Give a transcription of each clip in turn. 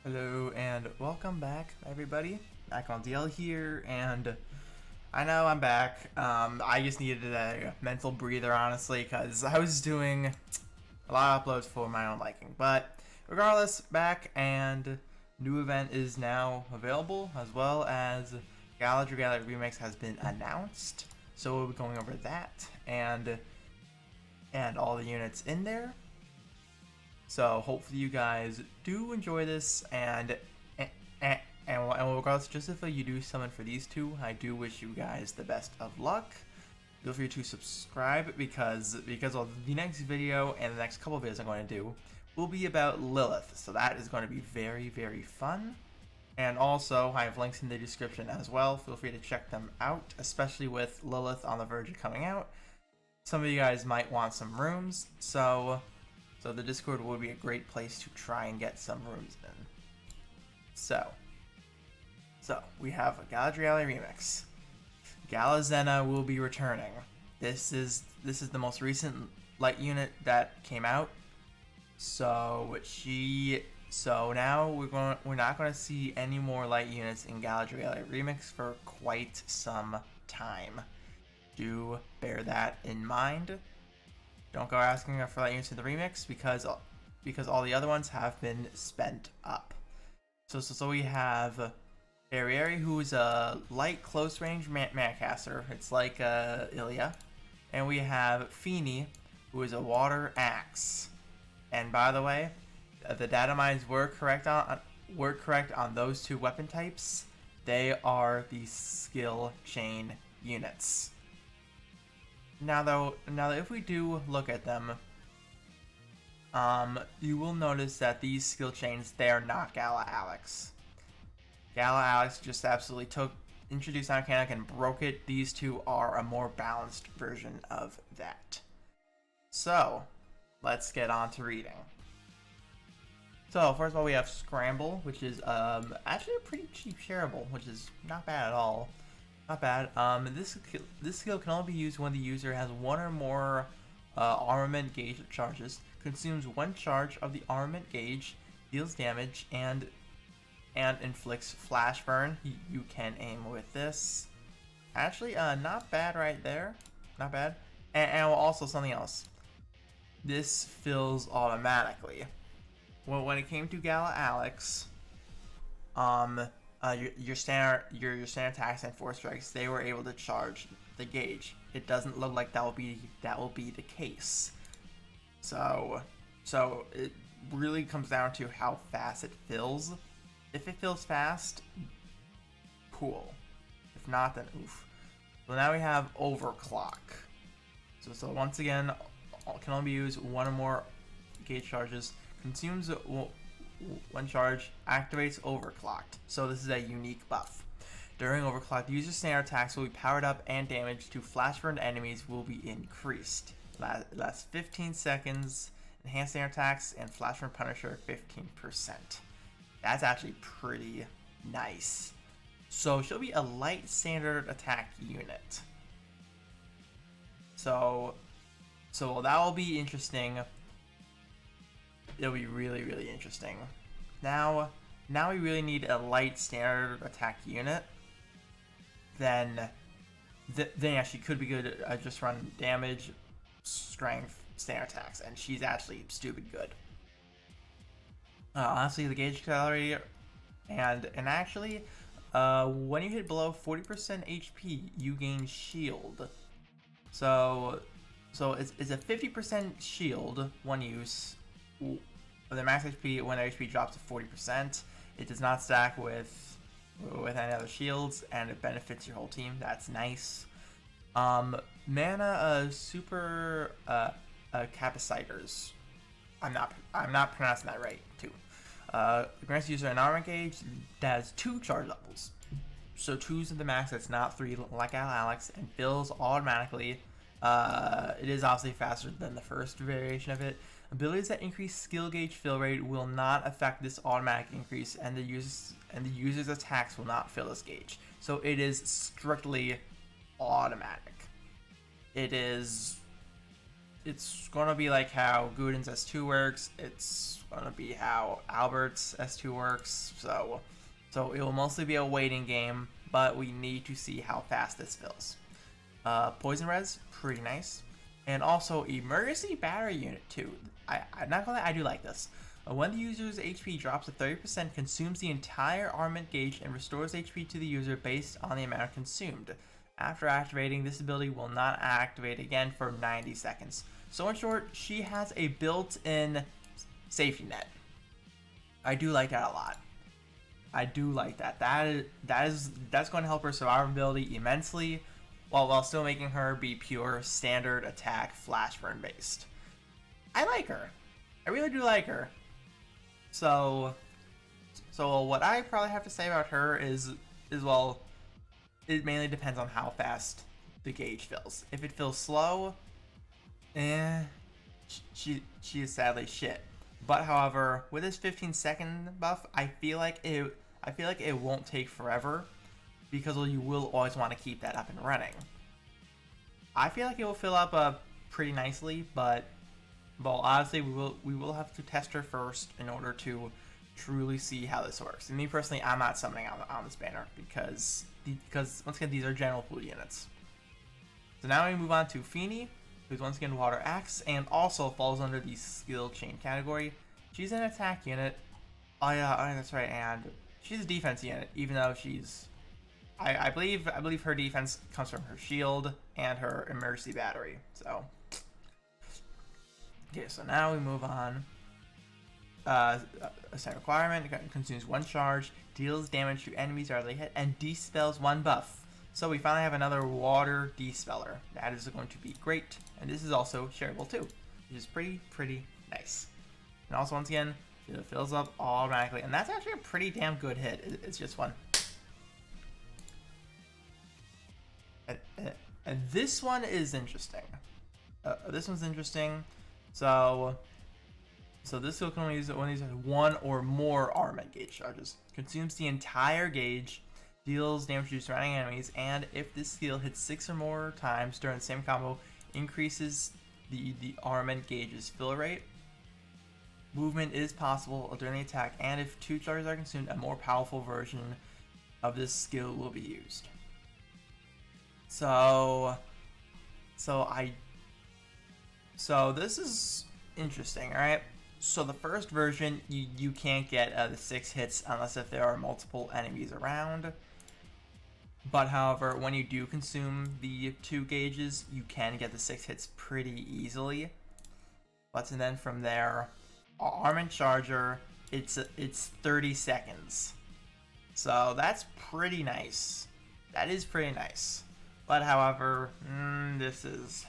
Hello and welcome back, everybody. Back on DL here, and I know I'm back. I just needed a mental breather, honestly, because I was doing a lot of uploads for my own liking. But regardless, back, and new event is now available, as well as Gala Dragalia Remix has been announced. So we'll be going over that and all the units in there. So hopefully you guys do enjoy this, and regardless, just if you do summon for these two, I do wish you guys the best of luck. Feel free to subscribe because of the next video and the next couple of videos I'm going to do will be about Lilith. So that is going to be very fun. And also, I have links in the description as well. Feel free to check them out, especially with Lilith on the verge of coming out. Some of you guys might want some rooms, so the Discord would be a great place to try and get some rooms in. So we have a Gala Dragalia Remix. Gala Zena will be returning. This is the most recent light unit that came out. So now we're not going to see any more light units in Gala Dragalia Remix for quite some time. Do bear that in mind. Don't go asking for light units in the remix because all the other ones have been spent up. So we have Ari, who's a light close range mana caster. It's like Ilya, and we have Feeney, who is a water axe. And by the way, the data mines were correct on those two weapon types. They are the skill chain units. Now if we do look at them, you will notice that these skill chains, they are not Gala Alex. Gala Alex just absolutely introduced that mechanic and broke it. These two are a more balanced version of that. So, let's get on to reading. So, first of all, we have Scramble, which is actually a pretty cheap shareable, which is not bad at all. Not bad. This skill can only be used when the user has one or more armament gauge charges, consumes one charge of the armament gauge, deals damage, and inflicts flash burn. You can aim with this. Actually, not bad right there. Not bad. And also something else. This fills automatically. Well, when it came to Gala Alex, your standard attacks and force strikes, they were able to charge the gauge. It doesn't look like that will be the case. So it really comes down to how fast it fills. If it fills fast, cool. If not, then oof. So now we have Overclock. So once again, can only be used one or more gauge charges. Consumes one charge, activates Overclocked. So this is a unique buff. During Overclock, the user's standard attacks will be powered up and damage to flash burned enemies will be increased. Lasts 15 seconds. Enhanced standard attacks and flash burn Punisher 15%. That's actually pretty nice. So she'll be a light standard attack unit. So that will be interesting. It'll be really interesting. Now we really need a light standard attack unit. Then yeah, she could be good at just run damage, strength, standard attacks, and she's actually stupid good. Honestly, the gauge accelerator, and actually, when you hit below 40% HP, you gain shield. So it's a 50% shield, one use. The max HP when HP drops to 40%. It does not stack with any other shields, and it benefits your whole team. That's nice. Mana super capacitors. I'm not pronouncing that right too. Grants user an armor gauge that has 2 charge levels. So 2's at the max. That's not 3 like Alex, and fills automatically. It is obviously faster than the first variation of it. Abilities that increase skill gauge fill rate will not affect this automatic increase, and the user's attacks will not fill this gauge. So it is strictly automatic. It is it's gonna be like how Guden's S2 works. It's gonna be how Albert's S2 works. So it will mostly be a waiting game, but we need to see how fast this fills. Poison res, pretty nice, and also emergency battery unit too. I'm not gonna lie, I do like this. When the user's HP drops to 30%, consumes the entire armament gauge and restores HP to the user based on the amount consumed. After activating, this ability will not activate again for 90 seconds. So in short, she has a built-in safety net. I do like that a lot. I do like that. That's going to help her survivability immensely, while still making her be pure standard attack flash burn based. I like her. I really do like her. So what I probably have to say about her is well, it mainly depends on how fast the gauge fills. If it fills slow, she is sadly shit. But however, with this 15-second buff, I feel like it won't take forever, because you will always want to keep that up and running. I feel like it will fill up pretty nicely, but well, honestly, we will have to test her first in order to truly see how this works. And me personally, I'm not summoning on this banner because once again, these are general pool units. So now we move on to Feeney, who's once again Water Axe and also falls under the skill chain category. She's an attack unit. Oh yeah, that's right, and she's a defense unit, even though she's I believe her defense comes from her shield and her emergency battery. So okay, so now we move on. A set requirement, it consumes 1 charge, deals damage to enemies directly hit, and dispels 1 buff. So we finally have another water dispeller. That is going to be great, and this is also shareable too, which is pretty nice. And also, once again, it fills up automatically, and that's actually a pretty damn good hit. It's just one. And this one is interesting. This one's interesting. So this skill can only use it when uses 1 or more armament gauge charges. Consumes the entire gauge, deals damage to surrounding enemies, and if this skill hits 6 or more times during the same combo, increases the armament gauge's fill rate. Movement is possible during the attack, and if 2 charges are consumed, a more powerful version of this skill will be used. So this is interesting, alright? So the first version, you can't get the 6 hits unless if there are multiple enemies around. But however, when you do consume the 2 gauges, you can get the 6 hits pretty easily. But and then from there, Armament Charger, it's 30 seconds. So that's pretty nice. That is pretty nice. But however, this is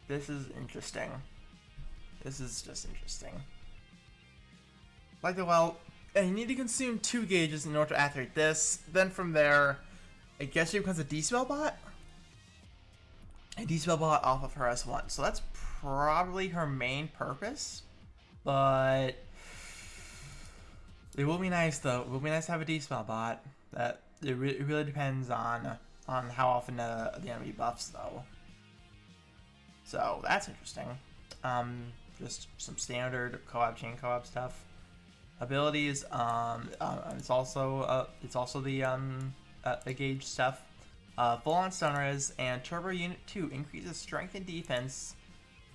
interesting. This is just interesting. Like, well, you need to consume 2 gauges in order to activate this. Then from there, I guess she becomes a D-Spell bot? A D-Spell bot off of her S1. So that's probably her main purpose. But it will be nice, though. It will be nice to have a D-Spell bot. That it really depends on how often the enemy buffs, though. So that's interesting. Just some standard co-op, chain co-op stuff. Abilities. It's also the gauge stuff. Full-on stun res and Turbo Unit 2 increases strength and defense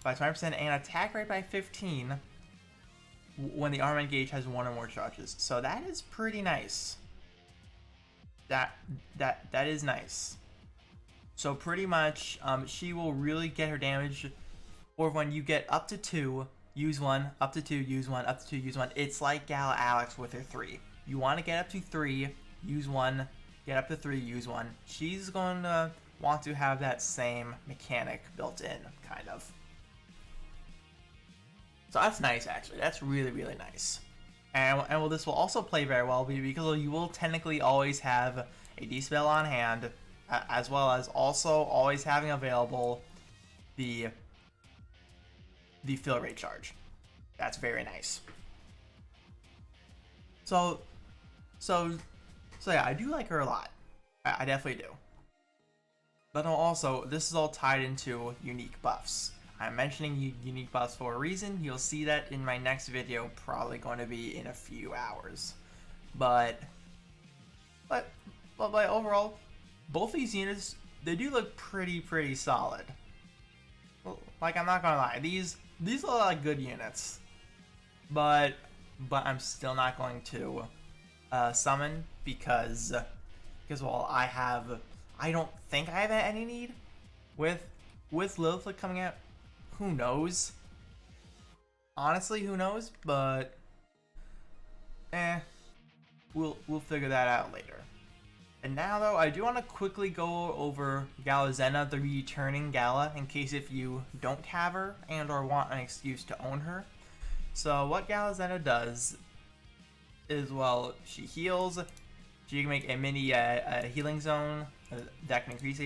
by 20% and attack rate by 15 when the armament gauge has 1 or more charges. So that is pretty nice. That is nice. So pretty much, she will really get her damage. Or when you get up to 2, use 1, up to 2, use 1, up to 2, use 1. It's like Gala Alex with her 3. You want to get up to 3, use 1, get up to 3, use 1. She's going to want to have that same mechanic built in, kind of. So that's nice, actually. That's really, really nice. And well, this will also play very well because you will technically always have a D-Spell on hand, as well as also always having available the fill rate charge. That's very nice. So yeah, I do like her a lot. I definitely do. But also, this is all tied into unique buffs. I'm mentioning unique buffs for a reason. You'll see that in my next video, probably going to be in a few hours. But overall, both these units, they do look pretty solid. Like, I'm not gonna lie, these look like good units, but I'm still not going to summon because well, I don't think I have any need with Lilith coming out. Who knows? Honestly, who knows? But we'll figure that out later. And now, though, I do want to quickly go over Galazena, the returning Gala, in case if you don't have her and or want an excuse to own her. So what Galazena does is, well, she heals. She can make a mini healing zone that can increase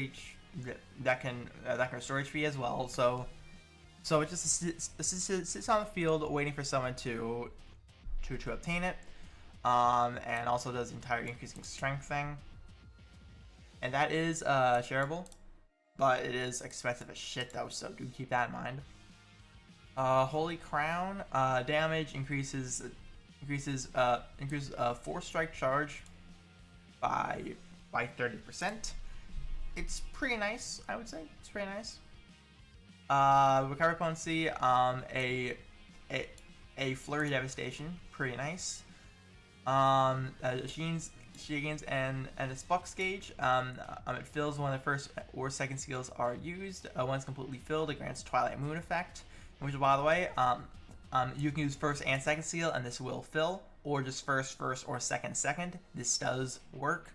that can restore HP as well. So it just sits on the field waiting for someone to obtain it, and also does the entire increasing strength thing. And that is shareable, but it is expensive as shit though, so do keep that in mind. Holy Crown damage increases 4 strike charge by 30%. It's pretty nice, I would say. It's pretty nice. Recovery potency, a flurry devastation, pretty nice. She gains and its Bucks gauge. It fills when the first or second skills are used. Once completely filled, it grants Twilight Moon effect, which, by the way, you can use first and second seal, and this will fill, or just first, or second. This does work.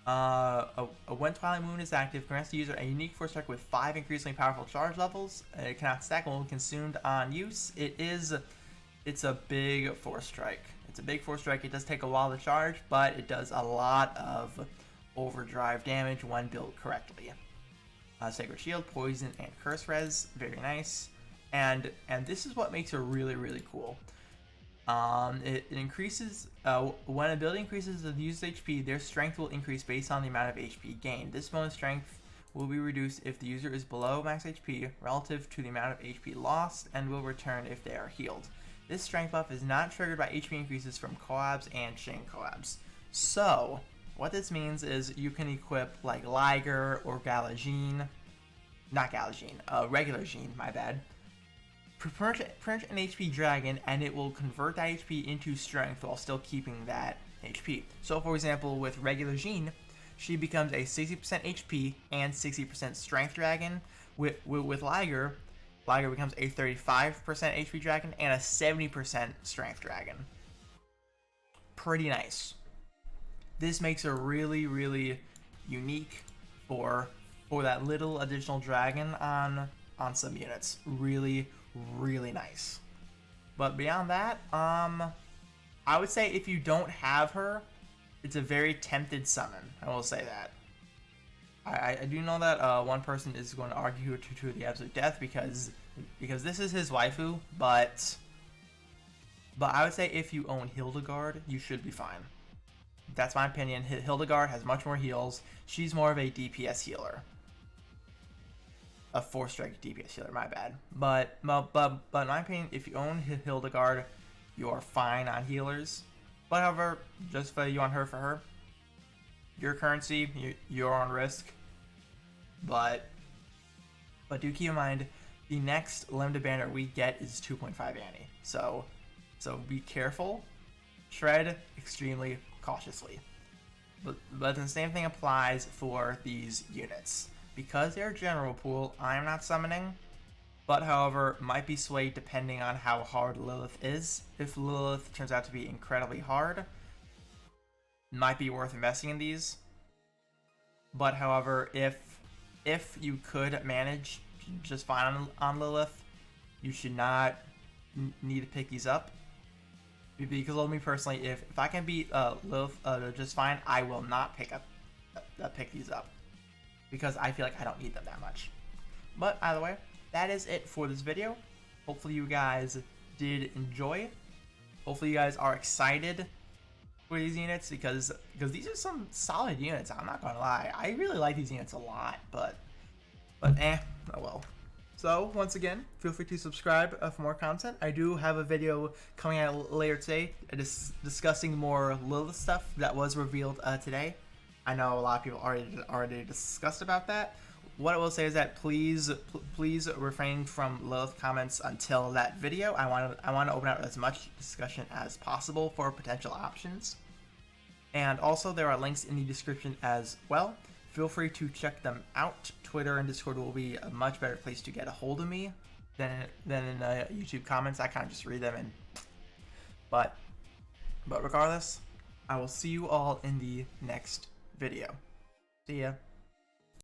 When Twilight Moon is active, grants the user a unique force strike with 5 increasingly powerful charge levels. It cannot stack when consumed on use. It's a big force strike. It does take a while to charge, but it does a lot of overdrive damage when built correctly. Sacred Shield, Poison, and Curse Res, very nice. And this is what makes her really cool. It increases when a ability increases the user's HP, their strength will increase based on the amount of HP gained. This bonus strength will be reduced if the user is below max HP relative to the amount of HP lost, and will return if they are healed. This strength buff is not triggered by HP increases from collabs and chain collabs. So what this means is you can equip like Liger or Galagine, regular Jean, my bad. Print an HP dragon, and it will convert that HP into strength while still keeping that HP. So, for example, with regular Jean, she becomes a 60% HP and 60% strength dragon. With Liger becomes a 35% HP dragon and a 70% strength dragon. Pretty nice. This makes her really unique for that little additional dragon on some units. Really nice. But beyond that, I would say if you don't have her, it's a very tempted summon. I will say that. I do know that one person is going to argue to the absolute death because this is his waifu, but I would say if you own Hildegard, you should be fine. That's my opinion. Hildegard has much more heals. She's more of a DPS healer. A 4-strike DPS healer, my bad. But in my opinion, if you own Hildegard, you are fine on healers. But however, just for you want her for her, your currency, you're on risk. But do keep in mind, the next limited banner we get is 2.5 Annie. So be careful. Tread extremely cautiously. But the same thing applies for these units. Because they're general pool, I am not summoning, but however, might be swayed depending on how hard Lilith is. If Lilith turns out to be incredibly hard, might be worth investing in these. But however, if you could manage just fine on Lilith, you should not need to pick these up. Because of me personally, if I can beat Lilith just fine, I will not pick these up. Because I feel like I don't need them that much. But either way, that is it for this video. Hopefully you guys did enjoy. Hopefully you guys are excited for these units because these are some solid units. I'm not gonna lie, I really like these units a lot, but oh well. So once again, feel free to subscribe for more content. I do have a video coming out later today discussing more Lilith stuff that was revealed today. I know a lot of people already discussed about that. What I will say is that please refrain from Lilith comments until that video. I want to open out as much discussion as possible for potential options. And also there are links in the description as well. Feel free to check them out. Twitter and Discord will be a much better place to get a hold of me than in YouTube comments. I kind of just read them, but regardless, I will see you all in the next video. See ya.